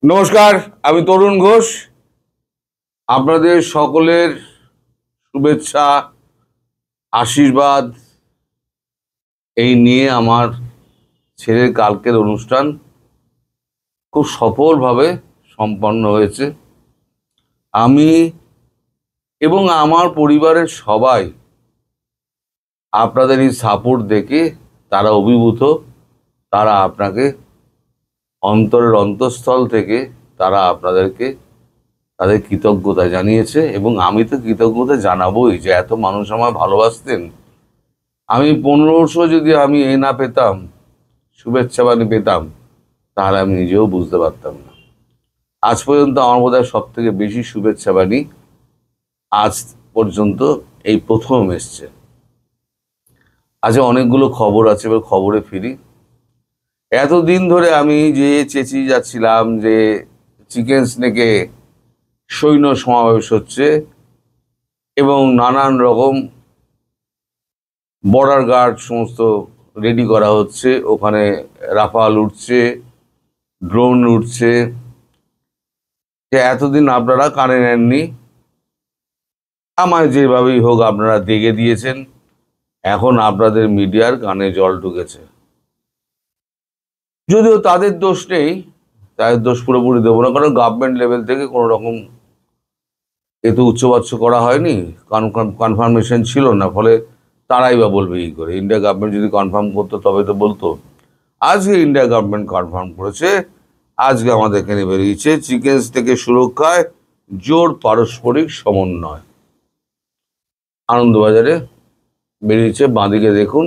নমস্কার, আমি তরুণ ঘোষ। আপনাদের সকলের শুভেচ্ছা, আশীর্বাদ এই নিয়ে আমার ছেলের কালকের অনুষ্ঠান খুব সফলভাবে সম্পন্ন হয়েছে। আমি এবং আমার পরিবারের সবাই আপনাদের এই সাপোর্ট দেখে তারা অভিভূত। তারা আপনাকে অন্তরের অন্তঃস্থল থেকে তারা আপনাদেরকে তাদের কৃতজ্ঞতা জানিয়েছে এবং আমি তো কৃতজ্ঞতা জানাবোই যে এত মানুষ আমায় ভালোবাসতেন। আমি 1500 যদি আমি এই না পেতাম, শুভেচ্ছা বাণী পেতাম, তাহলে আমি নিজেও বুঝতে পারতাম না। আজ পর্যন্ত আমার বোধহয় সব থেকে বেশি শুভেচ্ছা বাণী আজ পর্যন্ত এই প্রথম এসছে। আজ অনেকগুলো খবর আছে, এবার খবরে ফিরি। এতদিন ধরে আমি যে চেঁচিয়ে যাচ্ছিলাম যে চিকেন স্নেকে সৈন্য সমাবেশ হচ্ছে এবং নানান রকম বর্ডার গার্ড সমস্ত রেডি করা হচ্ছে, ওখানে রাফাল উঠছে, ড্রোন উঠছে, যে এতদিন আপনারা কানে নেননি। আমায় যেভাবেই হোক আপনারা দেখে দিয়েছেন। এখন আপনাদের মিডিয়ার কানে জল ঢুকেছে, যদিও তাদের দোষ নেই, তাদের দোষ পুরোপুরি দেবো না, কারণ গভর্নমেন্ট লেভেল থেকে কোনো রকম এত উচ্চবাচ্য করা হয়নি, কনফার্মেশন ছিল না, ফলে তারাই বা বলবে কি করে। ইন্ডিয়া গভর্নমেন্ট যদি কনফার্ম করতো তবে তো বলতো। আজকে ইন্ডিয়া গভর্নমেন্ট কনফার্ম করেছে, আজকে আমাদের এখানে বেরিয়েছে চিকেন থেকে সুরক্ষায় জোর পারস্পরিক সমন্বয়। আনন্দবাজারে বেরিয়েছে, বাঁদিকে দেখুন,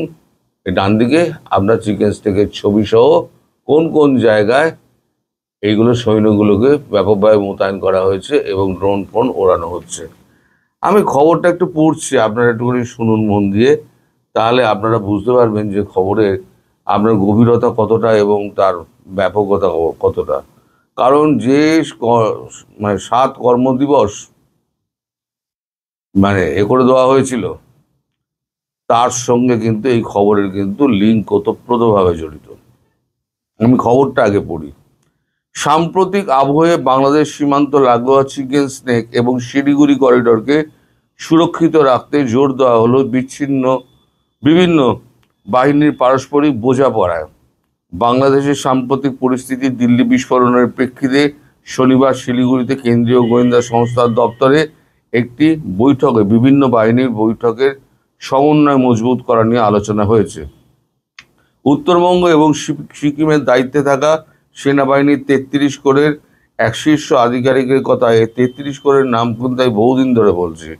ডান দিকে আপনার চিকেন স্টেকের ছবি সহ কোন কোন জায়গায় এইগুলো সৈন্যগুলোকে ব্যাপকভাবে মোতায়েন করা হয়েছে এবং ড্রোন ফোন ওড়ানো হচ্ছে। আমি খবরটা একটু পড়ছি, আপনারা একটুখানি শুনুন মন দিয়ে, তাহলে আপনারা বুঝতে পারবেন যে খবরের আপনার গভীরতা কতটা এবং তার ব্যাপকতা কতটা। কারণ যে মানে 7 কর্মদিবস এ করে দেওয়া হয়েছিল, তার সঙ্গে কিন্তু এই খবরের কিন্তু লিঙ্ক ওতপ্রোতভাবে জড়িত। আমি খবরটা আগে পড়ি। সাম্প্রতিক আবহে বাংলাদেশ সীমান্ত লাগোয়া চিকেন স্নেক এবং শিলিগুড়ি করিডোরকে সুরক্ষিত রাখতে জোর দেওয়া হলো বিভিন্ন বাহিনীর পারস্পরিক বোঝাপড়ায়। বাংলাদেশের সাম্প্রতিক পরিস্থিতি, দিল্লি বিস্ফোরণের প্রেক্ষিতে শনিবার শিলিগুড়িতে কেন্দ্রীয় গোয়েন্দা সংস্থার দপ্তরে একটি বৈঠকে বিভিন্ন বাহিনীর বৈঠকের সমন্বয় মজবুত করা নিয়ে আলোচনা হয়েছে। উত্তরবঙ্গ এবং সিকিমের দায়িত্বে থাকা সেনাবাহিনীর 33 কোরের এক শীর্ষ আধিকারিকের কথায় 33 কোরের নাম কিন্তু আমি বহুদিন ধরে বলছি।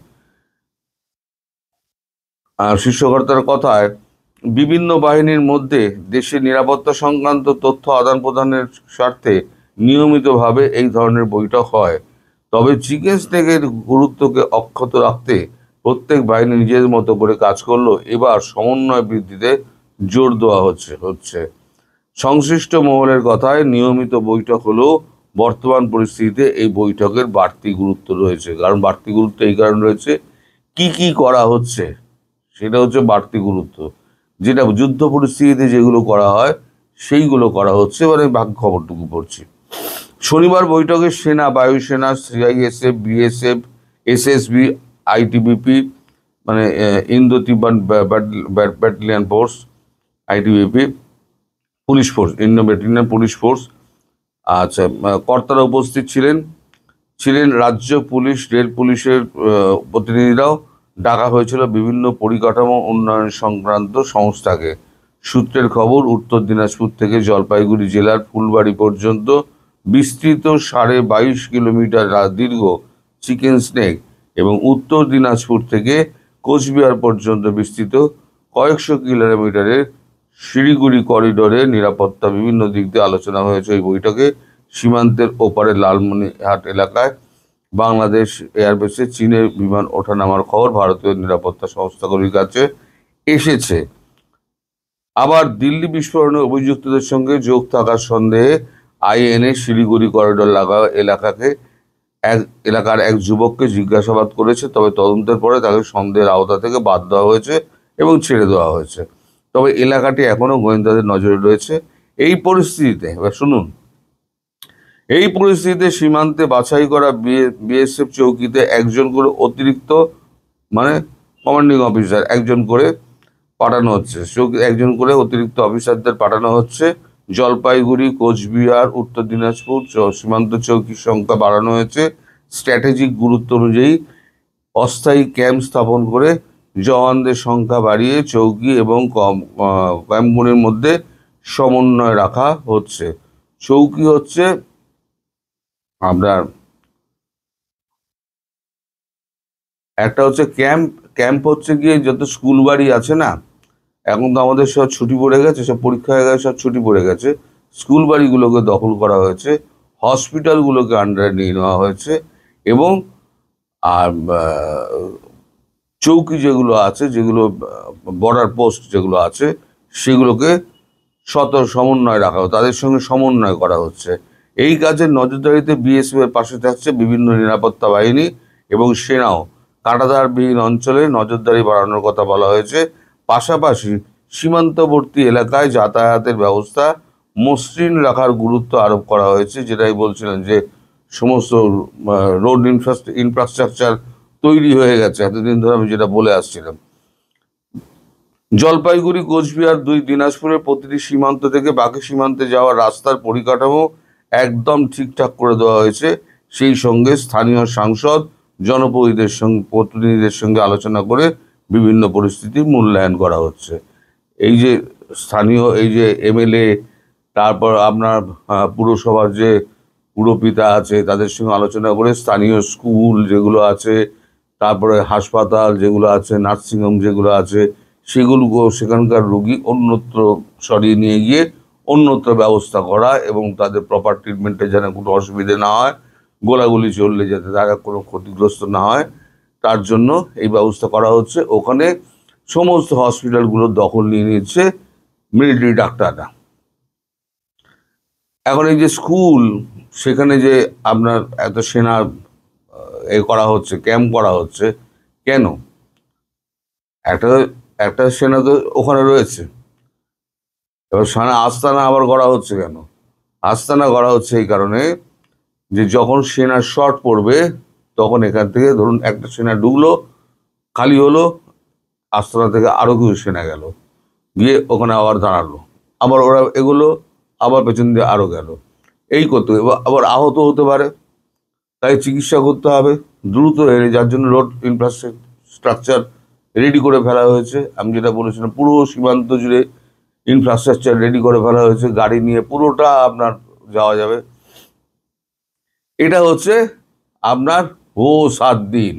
শীর্ষকর্তার কথায় বিভিন্ন বাহিনীর মধ্যে দেশের নিরাপত্তা সংক্রান্ত তথ্য আদান প্রদানের স্বার্থে নিয়মিতভাবে এই ধরনের বৈঠক হয়। তবে চিকেন স্নেকের গুরুত্বকে অক্ষত রাখতে প্রত্যেক বাহিনী নিজের মতো করে কাজ করলো। এবার সমন্বয় বৃদ্ধিতে জোর দেওয়া হচ্ছে। সংশ্লিষ্ট মহলের কথায় নিয়মিত বৈঠক হলেও বর্তমান পরিস্থিতিতে এই বৈঠকের বাড়তি গুরুত্ব রয়েছে। কারণ বাড়তি গুরুত্ব এই কারণে রয়েছে, কি করা হচ্ছে সেটা হচ্ছে বাড়তি গুরুত্ব। যেটা যুদ্ধ পরিস্থিতিতে যেগুলো করা হয় সেইগুলো করা হচ্ছে। এবারে বাকি খবরটুকু পড়ছি। শনিবার বৈঠকে সেনা, বায়ুসেনা, CISF, BSF, SSB, ITBP Indo Tibet battalion force, ITBP, police force, Indo battalion police force, আচ্ছা, কর্তারা উপস্থিত ছিলেন রাজ্য পুলিশ, রেল পুলিশের প্রতিনিধিরাও। ডাকা হয়েছিল বিভিন্ন পরিকাঠামো উন্নয়ন সংক্রান্ত সংস্থাকে। সূত্রের খবর, উত্তর দিনাজপুর থেকে জলপাইগুড়ি জেলার ফুলবাড়ি পর্যন্ত বিস্তৃত 22.5 কিলোমিটার দীর্ঘ চিকেন স্নেক এবং উত্তর দিনাজপুর থেকে কোচবিহার পর্যন্ত বিস্তৃত কয়েকশো কিলোমিটারের শিলিগুড়ি করিডোরের নিরাপত্তা বিভিন্ন দিক দিয়ে আলোচনা হয়েছে এই বৈঠকে। সীমান্তের ওপারে লালমনিরহাট এলাকায় বাংলাদেশ এয়ারবেসে চীনের বিমান ওঠানামার খবর ভারতীয় নিরাপত্তা সংস্থাগুলির কাছে এসেছে। আবার দিল্লি বিস্ফোরণে অভিযুক্তদের সঙ্গে যোগ থাকার সন্দেহে আইএনএ শিলিগুড়ি করিডোর এলাকার এক যুবককে জিজ্ঞাসাবাদ করেছে। তবে তদন্তের পরে তাকে সন্দেহের আওতা থেকে বাদ দেওয়া হয়েছে এবং ছেড়ে দেওয়া হয়েছে। তবে এলাকাটি এখনো গোয়েন্দাদের নজরে রয়েছে। এই পরিস্থিতিতে এবার শুনুন, এই পরিস্থিতিতে সীমান্তে বাছাই করা বিএসএফ চৌকিতে একজন করে অতিরিক্ত, মানে কমান্ডিং অফিসার একজন করে পাঠানো হচ্ছে, একজন করে অতিরিক্ত অফিসারদের পাঠানো হচ্ছে। জলপাইগুড়ি, কোচবিহার, উত্তর দিনাজপুর সীমান্ত চৌকির সংখ্যা বাড়ানো হয়েছে। স্ট্র্যাটেজিক গুরুত্ব অনুযায়ী অস্থায়ী ক্যাম্প স্থাপন করে জওয়ানদের সংখ্যা বাড়িয়ে চৌকি এবং ক্যাম্পগুলির মধ্যে সমন্বয় রাখা হচ্ছে। চৌকি হচ্ছে আপনার, একটা হচ্ছে ক্যাম্প। ক্যাম্প হচ্ছে গিয়ে যত স্কুল বাড়ি আছে না, এখন তো আমাদের সব ছুটি পড়ে গেছে, সব পরীক্ষা হয়ে গেছে, সব ছুটি পড়ে গেছে। স্কুল বাড়িগুলোকে দখল করা হয়েছে, হসপিটালগুলোকে আন্ডারে নিয়ে নেওয়া হয়েছে, এবং আর চৌকি যেগুলো আছে, যেগুলো বর্ডার পোস্ট যেগুলো আছে, সেগুলোকে সমন্বয় রাখা হচ্ছে, তাদের সঙ্গে সমন্বয় করা হচ্ছে। এই কাজের নজরদারিতে বিএসএফ এর পাশে থাকছে বিভিন্ন নিরাপত্তা বাহিনী এবং সেনাও। কাঁটাতারবিহীন অঞ্চলে নজরদারি বাড়ানোর কথা বলা হয়েছে। পাশাপাশি সীমান্তবর্তী এলাকায় যাতায়াতের ব্যবস্থা মসৃণ রাখার গুরুত্ব আরোপ করা হয়েছে। যেটাই বলছিলেন যে সমস্ত রোড ইনফ্রাস্ট্রাকচার তৈরি হয়ে গেছে, এতদিন ধরে আমি যেটা বলে আসছিলাম। জলপাইগুড়ি, কোচবিহার, দিনাজপুরের প্রতিটি সীমান্ত থেকে বাকি সীমান্তে যাওয়ার রাস্তার পরিকাঠামো একদম ঠিকঠাক করে দেওয়া হয়েছে। সেই সঙ্গে স্থানীয় সাংসদ, প্রতিনিধিদের সঙ্গে আলোচনা করে বিভিন্ন পরিস্থিতির মূল্যায়ন করা হচ্ছে। এই যে স্থানীয়, এই যে এমএলএ, তারপর আপনার পুরসভার যে পুরপিতা আছে, তাদের সঙ্গে আলোচনা করে স্থানীয় স্কুল যেগুলো আছে, তারপরে হাসপাতাল যেগুলো আছে, নার্সিংহোম যেগুলো আছে, সেগুলো সেখানকার রোগী অন্যত্র সরিয়ে নিয়ে গিয়ে অন্যত্র ব্যবস্থা করা, এবং তাদের প্রপার ট্রিটমেন্টে যেন কোনো অসুবিধে না হয়, গোলাগুলি চললে যাতে তারা কোনো ক্ষতিগ্রস্ত না হয়, তার জন্য এই ব্যবস্থা করা হচ্ছে। ওখানে সমস্ত হসপিটালগুলোর দখল নিয়ে নিচ্ছে মিলিটারি ডাক্তাররা। এখন এই যে স্কুল, সেখানে যে আপনার এত সেনা করা হচ্ছে, ক্যাম্প করা হচ্ছে, কেন? একটা একটা সেনা তো ওখানে রয়েছে, এবার সেনা আস্তানা আবার করা হচ্ছে কেন? আস্তানা করা হচ্ছে এই কারণে যে যখন সেনা শর্ট পড়বে, তখন এখান থেকে ধরুন একটা সেনা ঢুকলো, খালি হলো, আস্তানা থেকে আরো কিছু সেনা গেল, গিয়ে ওখানে আবার দাঁড়ালো, আবার ওরা এগুলো, আবার পেছন দিয়ে আরো গেল, এই করতে আবার আহত হতে পারে, তাই চিকিৎসা করতে হবে দ্রুত। যার জন্য রোড ইনফ্রাস্ট্রাকচার রেডি করে ফেলা হয়েছে। আমি যেটা বলেছিলাম, পুরো সীমান্ত জুড়ে ইনফ্রাস্ট্রাকচার রেডি করে ফেলা হয়েছে, গাড়ি নিয়ে পুরোটা আপনার যাওয়া যাবে। এটা হচ্ছে আপনার ও 7 দিন,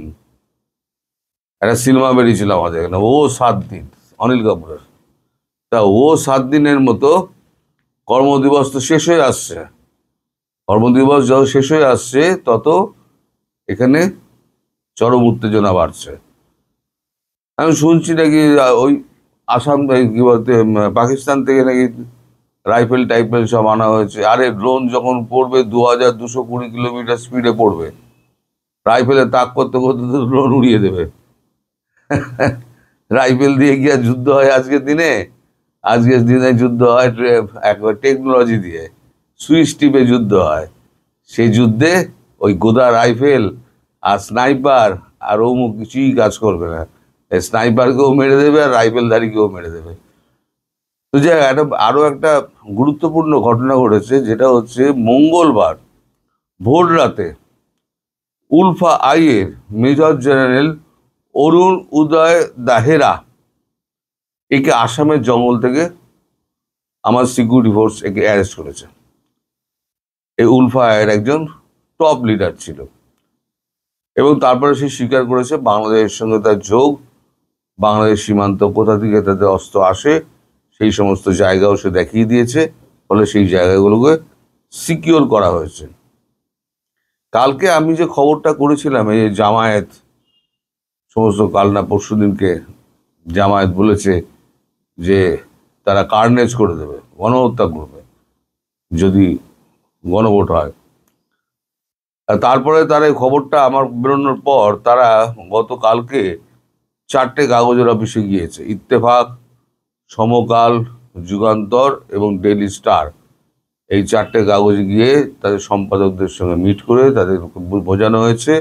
একটা সিনেমা বেরিয়েছিল আমাদের এখানে, ও 7 দিন, অনিল কাপুরের। তা ও 7 দিনের মতো কর্মদিবস তো শেষ হয়ে আসছে। কর্মদিবস যত শেষ হয়ে আসছে, তত এখানে চরম উত্তেজনা বাড়ছে। আমি শুনছি নাকি ওই আসাম, কি বলতে, পাকিস্তান থেকে নাকি রাইফেল টাইফেল সব আনা হয়েছে। আরে ড্রোন যখন পড়বে 2220 কিলোমিটার স্পিডে পড়বে, রাইফেলে তাক করতে করতে তো ড্রোন উড়িয়ে দেবে। রাইফেল দিয়ে কি আর যুদ্ধ হয় আজকের দিনে? আজকের দিনে যুদ্ধ হয় একবার টেকনোলজি দিয়ে, সুইচ টিপে যুদ্ধ হয়। সেই যুদ্ধে ওই গোদা রাইফেল আর স্নাইপার আর অমুক কিছুই কাজ করবে না। স্নাইপারকেও মেরে দেবে আর রাইফেলধারীকেও মেরে দেবে। তো যে আরো একটা গুরুত্বপূর্ণ ঘটনা ঘটেছে, যেটা হচ্ছে মঙ্গলবার ভোর রাতে উলফা এর মেজর জেনারেল অরুণ উদয় দাহেরা, একে আসামের জঙ্গল থেকে আমার সিকিউরিটি ফোর্স একে অ্যারেস্ট করেছে। এই উলফা এর একজন টপ লিডার ছিল, এবং তারপরে সে স্বীকার করেছে বাংলাদেশের সঙ্গে তার যোগ। বাংলাদেশ সীমান্ত কোথা থেকে তাদের অস্ত্র আসে, সেই সমস্ত জায়গাও সে দেখিয়ে দিয়েছে। ফলে সেই জায়গাগুলোকে সিকিওর করা হয়েছে। কালকে আমি যে খবরটা করেছিলাম, এই জামায়াত সমস্ত, কাল না পরশু দিনকে জামায়াত বলেছে যে তারা কার্নেজ করে দেবে, গণহত্যা করবে যদি গণভোট হয়। তারপরে তারা এই খবরটা আমার বেরোনোর পর তারা গতকালকে 4টে কাগজের অফিসে গিয়েছে, ইত্তেফাক, সমকাল, যুগান্তর এবং ডেইলি স্টার। এই 4টে কাগজ গিয়ে তাদের সম্পাদকদের সঙ্গে মিট করে তাদের বোঝানো হয়েছে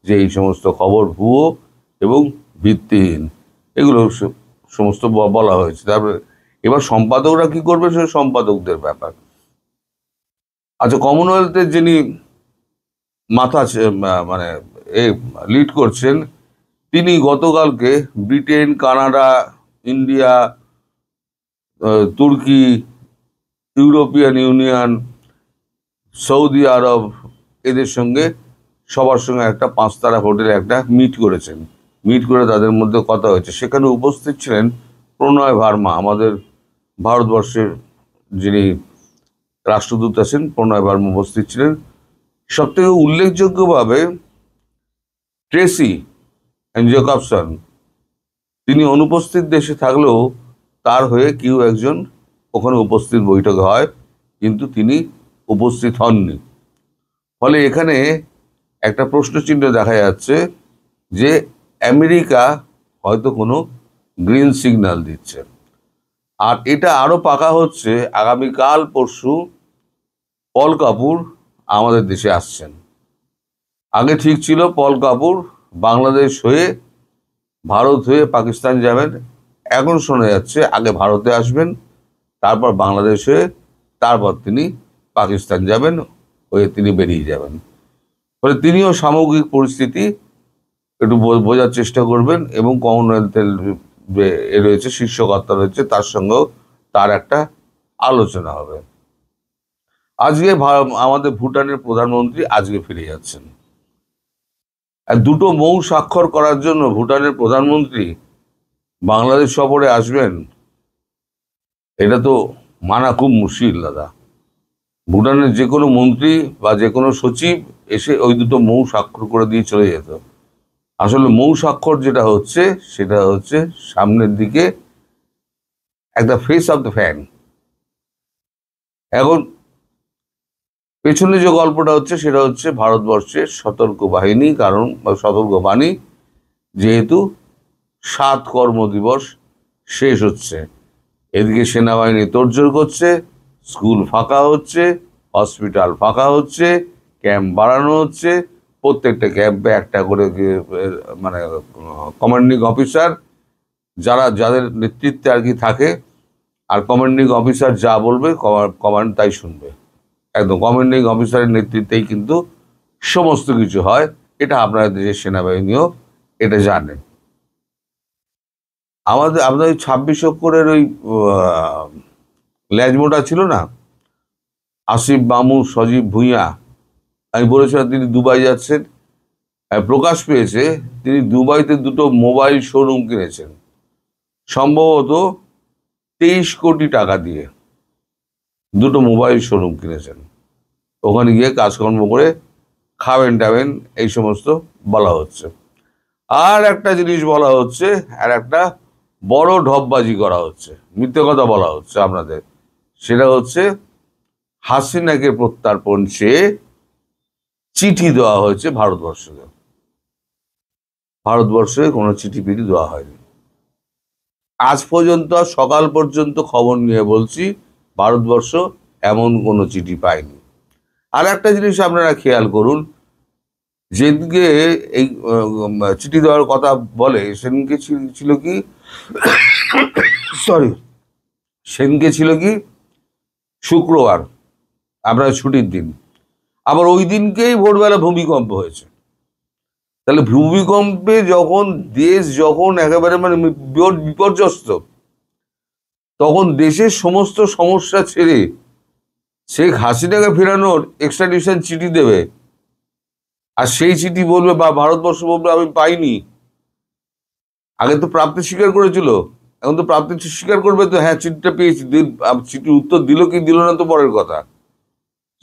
যে এই সমস্ত খবর ভুয়ো এবং ভিত্তিহীন, এগুলো সমস্ত বলা হয়েছে। তারপরে এবার সম্পাদকরা কি করবে সে সম্পাদকদের ব্যাপার। আচ্ছা, কমনওয়েলথের যিনি মাথা মানে লিড করছেন, তিনি গতকালকে ব্রিটেন, কানাডা, ইন্ডিয়া, তুর্কি, ইউরোপিয়ান ইউনিয়ন, সৌদি আরব, এদের সঙ্গে সবার সঙ্গে একটা 5 তারা হোটেলে একটা মিট করেছেন। মিট করে তাদের মধ্যে কথা হয়েছে। সেখানে উপস্থিত ছিলেন প্রণয় ভার্মা, আমাদের ভারতবর্ষের যিনি রাষ্ট্রদূত আছেন, প্রণয় ভার্মা উপস্থিত ছিলেন। সব থেকে উল্লেখযোগ্যভাবে ট্রেসি জ্যাকবসন, তিনি অনুপস্থিত দেশে থাকলেও তার হয়ে কেউ একজন ওখানে উপস্থিত বৈঠকে হয়, কিন্তু তিনি উপস্থিত হননি। ফলে এখানে একটা প্রশ্নচিহ্ন দেখা যাচ্ছে যে আমেরিকা হয়তো কোনো গ্রিন সিগন্যাল দিচ্ছে। আর এটা আরও পাকা হচ্ছে আগামীকাল পরশু পল কাপুর আমাদের দেশে আসছেন। আগে ঠিক ছিল পল কাপুর বাংলাদেশ হয়ে ভারত হয়ে পাকিস্তান যাবেন, এখন শোনা যাচ্ছে আগে ভারতে আসবেন, তারপর বাংলাদেশ হয়ে, তারপর তিনি পাকিস্তান যাবেন, হয়ে তিনি বেরিয়ে যাবেন। ফলে তিনিও সামগ্রিক পরিস্থিতি একটু বোঝার চেষ্টা করবেন এবং কমনওয়েলথের রয়েছে শীর্ষকর্তা রয়েছে, তার সঙ্গেও তার একটা আলোচনা হবে। আজকে আমাদের ভুটানের প্রধানমন্ত্রী আজকে ফিরে যাচ্ছেন। আর 2টো মৌ স্বাক্ষর করার জন্য ভুটানের প্রধানমন্ত্রী বাংলাদেশ সফরে আসবেন, এটা তো মানা খুব মুশকিল দাদা। ভুটানের যে কোনো মন্ত্রী বা যে কোনো সচিব এসে ওই 2টো মৌ স্বাক্ষর করে দিয়ে চলে যেত। আসলে মৌ স্বাক্ষর যেটা হচ্ছে সেটা হচ্ছে সামনের দিকে একটা ফেস অফ দ্য ফ্যান। এখন পেছনে যে গল্পটা হচ্ছে সেটা হচ্ছে ভারতবর্ষের সতর্ক বাহিনী, কারণ সতর্ক বাণী, যেহেতু 7 কর্মদিবস শেষ হচ্ছে, এদিকে সেনাবাহিনী তোড়জোড় করছে, স্কুল ফাঁকা হচ্ছে, হসপিটাল ফাঁকা হচ্ছে, ক্যাম্প বাড়ানো হচ্ছে, প্রত্যেকটা ক্যাম্পে একটা করে মানে কমান্ডিং অফিসার যাদের নেতৃত্বে আর কি থাকে, আর কমান্ডিং অফিসার যা বলবে কমান্ড তাই শুনবে। একদম কমান্ডিং অফিসারের নেতৃত্বেই কিন্তু সমস্ত কিছু হয়। এটা আপনাদের দেশের সেনাবাহিনীও এটা জানে। আপনাদের 26 অক্ষরের ওই ল্যাজমোটা ছিল না, আসিফ মামু, সজীব ভুঁইয়া, আমি বলেছিলাম তিনি দুবাই যাচ্ছেন। প্রকাশ পেয়েছে তিনি দুবাইতে 2টো মোবাইল শোরুম কিনেছেন, সম্ভবত 23 কোটি টাকা দিয়ে 2টো মোবাইল শোরুম কিনেছেন। ওখানে গিয়ে কাজকর্ম করে খাবেন টাবেন, এই সমস্ত বলা হচ্ছে। আর একটা জিনিস বলা হচ্ছে, আর একটা বড় ঢপবাজি করা হচ্ছে, মিথ্যে কথা বলা হচ্ছে আপনাদের। সেটা হচ্ছে হাসিনাকে প্রত্যর্পণ চেয়ে চিঠি দেওয়া হয়েছে ভারতবর্ষকে। ভারতবর্ষে কোনো চিঠি পিঠি দেওয়া হয়নি আজ পর্যন্ত। সকাল পর্যন্ত খবর নিয়ে বলছি, ভারতবর্ষ এমন কোনো চিঠি পায়নি। আর একটা জিনিস আপনারা খেয়াল করুন, যেদিকে এই চিঠি দেওয়ার কথা বলে সেদিনকে ছিল কি সেদিনকে ছিল কি শুক্রবার, আপনার ছুটির দিন। আবার ওই দিনকেই ভোরবেলা ভূমিকম্প হয়েছে। তাহলে ভূমিকম্পে যখন দেশ একেবারে মানে বিপর্যস্ত, তখন দেশের সমস্ত সমস্যা ছেড়ে শেখ হাসিনাকে ফেরানোর এক্সট্রাডিশন চিঠি দেবে, আর সেই চিঠি বলবে বা ভারতবর্ষ বলবে আমি পাইনি। আগে তো প্রাপ্তি স্বীকার করেছিল, এখন তো প্রাপ্তি স্বীকার করবে তো, হ্যাঁ চিঠিটা পেয়েছি। চিঠির উত্তর দিল কি দিল না তো পরের কথা।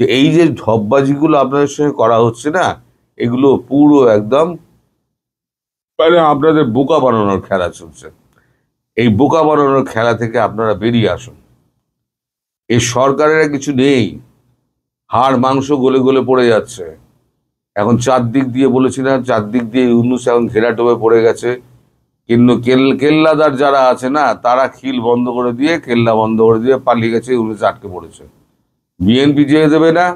যে এই যে ঢপবাজিগুলো আপনাদের সঙ্গে করা হচ্ছে না, এগুলো পুরো একদম মানে আপনাদের বোকা বানানোর খেলা চলছে। এই বোকা বানানোর খেলা থেকে আপনারা বেরিয়ে আসুন। এই সরকারের কিছু নেই, হাড় মাংস গলে গলে পড়ে যাচ্ছে। এখন 4 দিক দিয়ে বলেছি না, 4 দিক দিয়ে ইউনূস এখন ঘেরাটোপে পড়ে গেছে। কিন্তু কেল্লাদার যারা আছে না, তারা খিল বন্ধ করে দিয়ে, কেল্লা বন্ধ করে দিয়ে পালিয়ে গেছে, ইউনূস আটকে পড়েছে। বিএনপি যেতে দেবে না,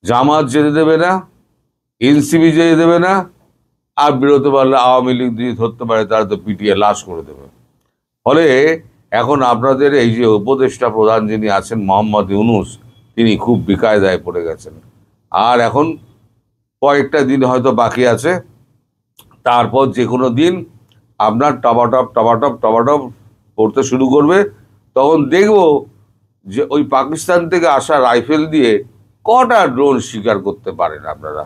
জামাত যেতে দেবে না, এনসিপি যেতে দেবে না, আর বেরোতে পারলে আওয়ামী লীগ দিয়ে ধরতে পারে তারা তো পিটিয়ে লাশ করে দেবে। ফলে এখন আপনাদের এই যে উপদেষ্টা প্রধান যিনি আছেন মোহাম্মদ ইউনূস, তিনি খুব বিকায়দায় পড়ে গেছেন। আর এখন কয়েকটা দিন হয়তো বাকি আছে, তারপর যে কোনো দিন আপনার টপাটপ টপাটপ টপাটপ করতে শুরু করবে। তখন দেখব যে ওই পাকিস্তান থেকে আসা রাইফেল দিয়ে কটা ড্রোন শিকার করতে পারেন আপনারা।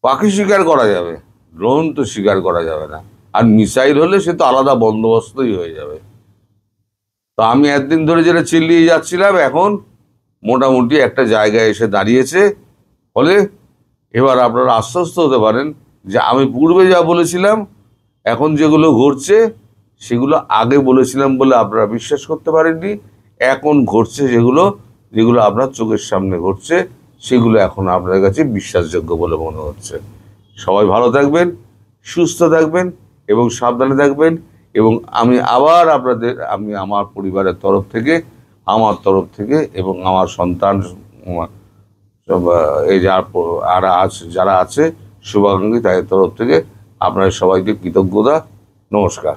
পাখি শিকার করা যাবে, ড্রোন তো শিকার করা যাবে না। আর মিসাইল হলে সে তো আলাদা বন্দোবস্তই হয়ে যাবে। তো আমি একদিন ধরে যেটা চিল্লিয়ে যাচ্ছিলাম, এখন মোটামুটি একটা জায়গায় এসে দাঁড়িয়েছে। ফলে এবার আপনারা আশ্বস্ত হতে পারেন যে আমি পূর্বে যা বলেছিলাম, এখন যেগুলো ঘটছে সেগুলো আগে বলেছিলাম বলে আপনারা বিশ্বাস করতে পারেননি। এখন ঘটছে যেগুলো যেগুলো আপনার চোখের সামনে ঘটছে, সেগুলো এখন আপনার কাছে বিশ্বাসযোগ্য বলে মনে হচ্ছে। সবাই ভালো থাকবেন, সুস্থ থাকবেন এবং সাবধানে থাকবেন। এবং আমি আবার আমি আমার পরিবারের তরফ থেকে, আমার তরফ থেকে এবং আমার সন্তান সব, এই যারা আছে শুভাকাঙ্ক্ষী, তাদের তরফ থেকে আপনাদের সবাইকে কৃতজ্ঞতা, নমস্কার।